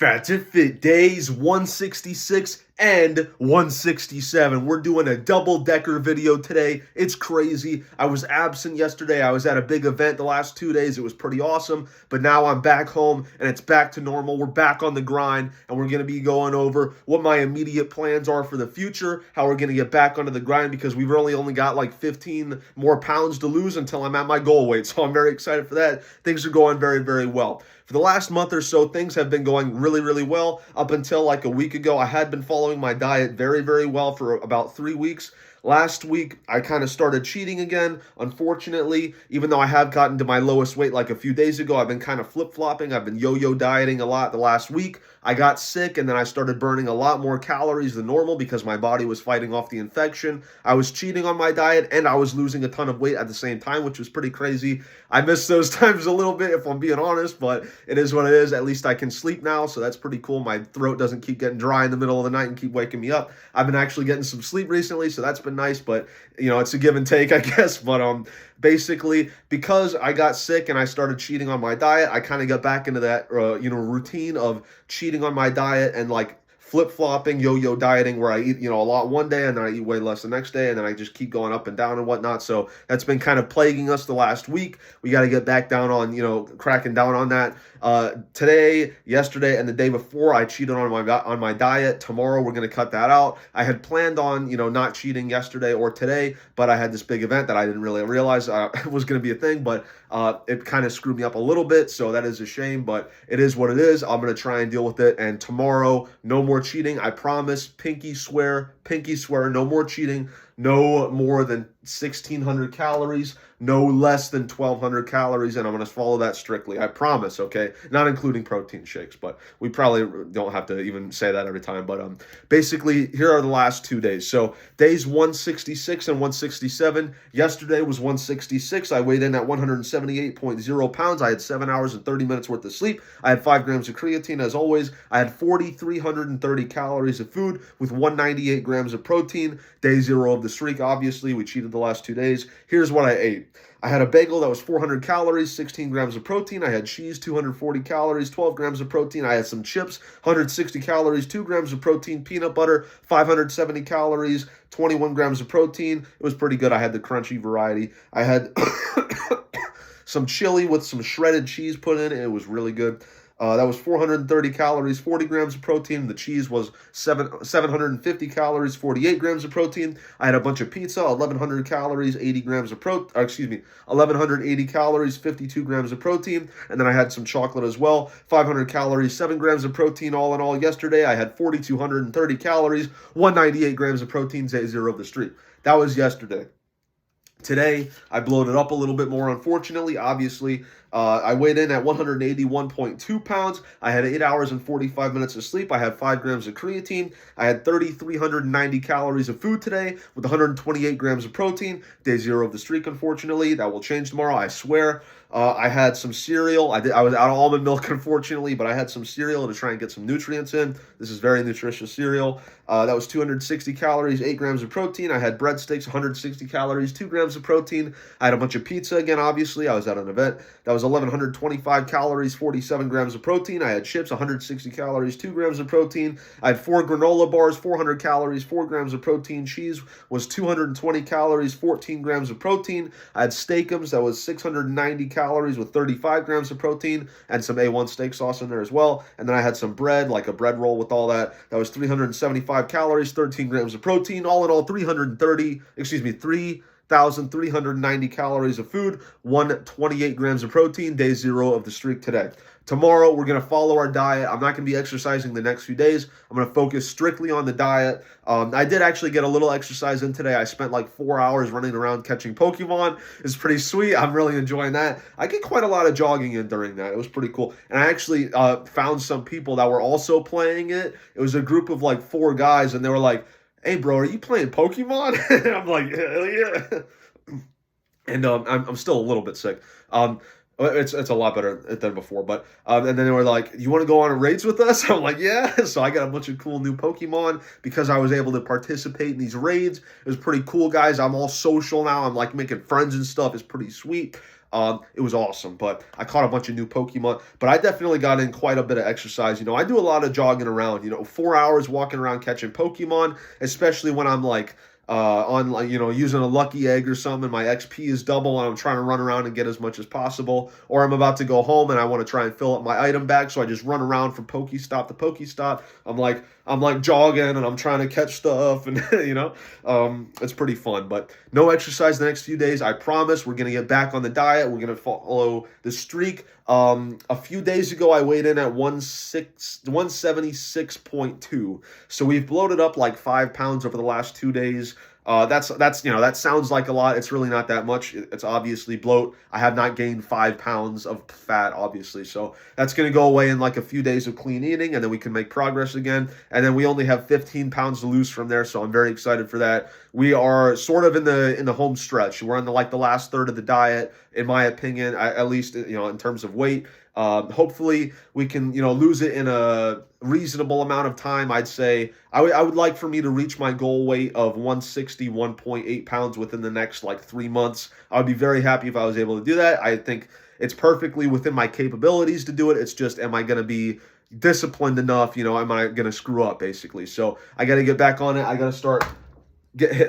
Fat to Fit days 166 and 167. We're doing a double-decker video today. It's crazy. I was absent yesterday. I was at a big event the last 2 days. It was pretty awesome. But now I'm back home and it's back to normal. We're back on the grind and we're going to be going over what my immediate plans are for the future, how we're going to get back onto the grind because we've only got like 15 more pounds to lose until I'm at my goal weight. So I'm very excited for that. Things are going very, very well. For the last month or so, things have been going really, really well. Up until like a week ago, I had been following my diet very, very well for about 3 weeks. Last week, I kind of started cheating again. Unfortunately, even though I have gotten to my lowest weight like a few days ago, I've been kind of flip-flopping. I've been yo-yo dieting a lot the last week. I got sick, and then I started burning a lot more calories than normal because my body was fighting off the infection. I was cheating on my diet, and I was losing a ton of weight at the same time, which was pretty crazy. I missed those times a little bit, if I'm being honest, but it is what it is. At least I can sleep now, so that's pretty cool. My throat doesn't keep getting dry in the middle of the night and keep waking me up. I've been actually getting some sleep recently, so that's been nice, but it's a give and take, I guess. But basically, because I got sick and I started cheating on my diet, I kind of got back into that routine of cheating on my diet and like flip-flopping, yo-yo dieting, where I eat a lot one day and then I eat way less the next day, and then I just keep going up and down and whatnot. So that's been kind of plaguing us the last week. We got to get back down on cracking down on that. Today, yesterday, and the day before, I cheated on my diet. Tomorrow, we're going to cut that out. I had planned on not cheating yesterday or today, but I had this big event that I didn't really realize was going to be a thing, but it kind of screwed me up a little bit, so that is a shame, but it is what it is. I'm going to try and deal with it, and tomorrow, no more cheating. I promise. Pinky swear, no more cheating. No more than 1,600 calories, no less than 1,200 calories, and I'm going to follow that strictly. I promise, okay? Not including protein shakes, but we probably don't have to even say that every time. But basically, here are the last 2 days. So days 166 and 167. Yesterday was 166. I weighed in at 178.0 pounds. I had 7 hours and 30 minutes worth of sleep. I had 5 grams of creatine, as always. I had 4,330 calories of food with 198 grams of protein. Day 0 of the streak, obviously. We cheated the last 2 days. Here's what I ate. I had a bagel that was 400 calories, 16 grams of protein. I had cheese, 240 calories, 12 grams of protein. I had some chips, 160 calories, 2 grams of protein, peanut butter, 570 calories, 21 grams of protein. It was pretty good. I had the crunchy variety. I had some chili with some shredded cheese put in it. It was really good. That was 430 calories, 40 grams of protein. The cheese was 750 calories, 48 grams of protein. I had a bunch of pizza, 1,100 calories, 80 grams of 1,180 calories, 52 grams of protein. And then I had some chocolate as well, 500 calories, 7 grams of protein. All in all, yesterday I had 4,230 calories, 198 grams of protein, day 0 of the streak. That was yesterday. Today, I bloated up a little bit more, unfortunately. Obviously, I weighed in at 181.2 pounds. I had 8 hours and 45 minutes of sleep. I had 5 grams of creatine. I had 3,390 calories of food today with 128 grams of protein. Day 0 of the streak, unfortunately. That will change tomorrow, I swear. I had some cereal. I was out of almond milk, unfortunately, but I had some cereal to try and get some nutrients in. This is very nutritious cereal. That was 260 calories, 8 grams of protein. I had breadsticks, 160 calories, 2 grams of protein. I had a bunch of pizza again, obviously. I was at an event. That was 1,125 calories, 47 grams of protein. I had chips, 160 calories, 2 grams of protein. I had 4 granola bars, 400 calories, 4 grams of protein. Cheese was 220 calories, 14 grams of protein. I had Steakums, that was 690 calories with 35 grams of protein, and some A1 steak sauce in there as well. And then I had some bread, like a bread roll with all that. That was 375 calories, 13 grams of protein. All in all, 3,390 calories of food, 128 grams of protein, day 0 of the streak today. Tomorrow, we're going to follow our diet. I'm not going to be exercising the next few days. I'm going to focus strictly on the diet. I did actually get a little exercise in today. I spent like 4 hours running around catching Pokemon. It's pretty sweet. I'm really enjoying that. I get quite a lot of jogging in during that. It was pretty cool. And I actually found some people that were also playing it. It was a group of like 4 guys, and they were like, "Hey, bro, are you playing Pokemon?" And I'm like, "Hell yeah." And I'm still a little bit sick. It's a lot better than before, but and then they were like, "You want to go on raids with us?" I'm like, "Yeah." So I got a bunch of cool new Pokemon because I was able to participate in these raids. It was pretty cool, guys. I'm all social now. I'm like making friends and stuff. It's pretty sweet. It was awesome, but I caught a bunch of new Pokemon. But I definitely got in quite a bit of exercise. I do a lot of jogging around. 4 hours walking around catching Pokemon, especially when I'm like on like using a lucky egg or something. My XP is double, and I'm trying to run around and get as much as possible. Or I'm about to go home and I want to try and fill up my item bag, so I just run around from Pokestop to Pokestop. I'm like jogging and I'm trying to catch stuff, and it's pretty fun. But no exercise the next few days. I promise. We're gonna get back on the diet. We're gonna follow the streak. A few days ago, I weighed in at 176.2. So we've bloated up like 5 pounds over the last 2 days. That sounds like a lot. It's really not that much. It's obviously bloat. I have not gained 5 pounds of fat, obviously. So that's going to go away in like a few days of clean eating, and then we can make progress again. And then we only have 15 pounds to lose from there. So I'm very excited for that. We are sort of in the home stretch. We're in the last third of the diet, in my opinion, at least, in terms of weight. Hopefully we can, lose it in a reasonable amount of time. I'd say I would like for me to reach my goal weight of 161.8 pounds within the next like 3 months. I would be very happy if I was able to do that. I think it's perfectly within my capabilities to do it. It's just, am I going to be disciplined enough? Am I going to screw up, basically? So I got to get back on it. I got to start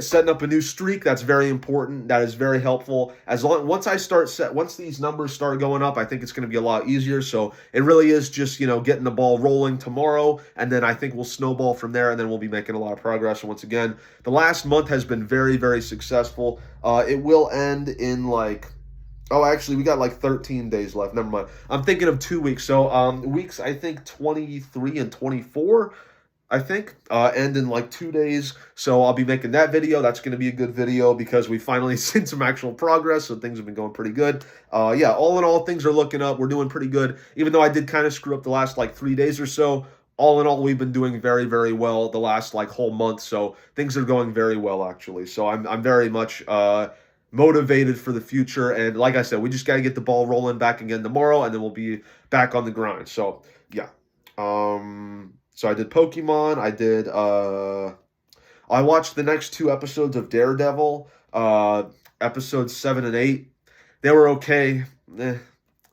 setting up a new streak. That's very important. That is very helpful. Once these numbers start going up, I think it's going to be a lot easier. So it really is just getting the ball rolling tomorrow, and then I think we'll snowball from there, and then we'll be making a lot of progress. And once again, the last month has been very, very successful. It will end in actually, we got like 13 days left. Never mind. I'm thinking of 2 weeks. So weeks, I think 23 and 24. I think, end in like 2 days. So I'll be making that video. That's going to be a good video because we finally seen some actual progress. So things have been going pretty good. Yeah, all in all, things are looking up. We're doing pretty good. Even though I did kind of screw up the last like 3 days or so, all in all, we've been doing very, very well the last like whole month. So things are going very well, actually. So I'm very much motivated for the future. And like I said, we just got to get the ball rolling back again tomorrow, and then we'll be back on the grind. So yeah. So I did Pokemon. I watched the next 2 episodes of Daredevil, episodes 7 and 8. They were okay.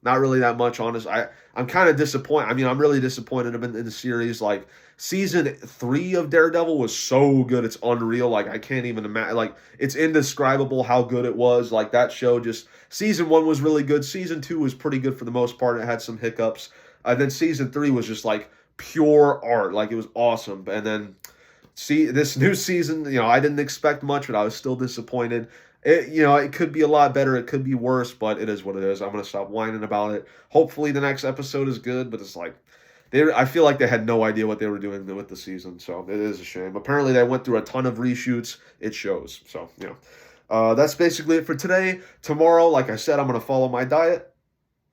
Not really that much, honest. I'm kind of disappointed. I mean, I'm really disappointed in the series. Like, season 3 of Daredevil was so good. It's unreal. Like, I can't even imagine. Like, it's indescribable how good it was. Like, that show season 1 was really good. Season 2 was pretty good for the most part. It had some hiccups. And then season 3 was just like pure art. Like, it was awesome. And then this new season, I didn't expect much, but I was still disappointed. It could be a lot better. It could be worse, but it is what it is. I'm going to stop whining about it. Hopefully the next episode is good, but it's like, I feel like they had no idea what they were doing with the season, so it is a shame. Apparently they went through a ton of reshoots. It shows. So, that's basically it for today. Tomorrow, like I said, I'm going to follow my diet.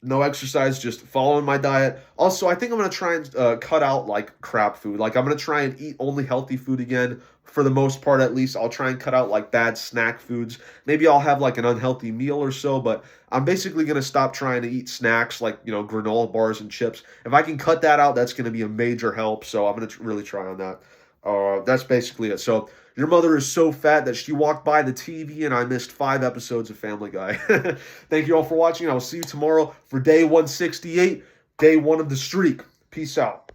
No exercise, just following my diet. Also, I think I'm going to try and cut out, like, crap food. Like, I'm going to try and eat only healthy food again, for the most part at least. I'll try and cut out, like, bad snack foods. Maybe I'll have, like, an unhealthy meal or so, but I'm basically going to stop trying to eat snacks like, granola bars and chips. If I can cut that out, that's going to be a major help, so I'm going to really try on that. That's basically it. So, your mother is so fat that she walked by the TV and I missed 5 episodes of Family Guy. Thank you all for watching. I will see you tomorrow for day 168, day 1 of the streak. Peace out.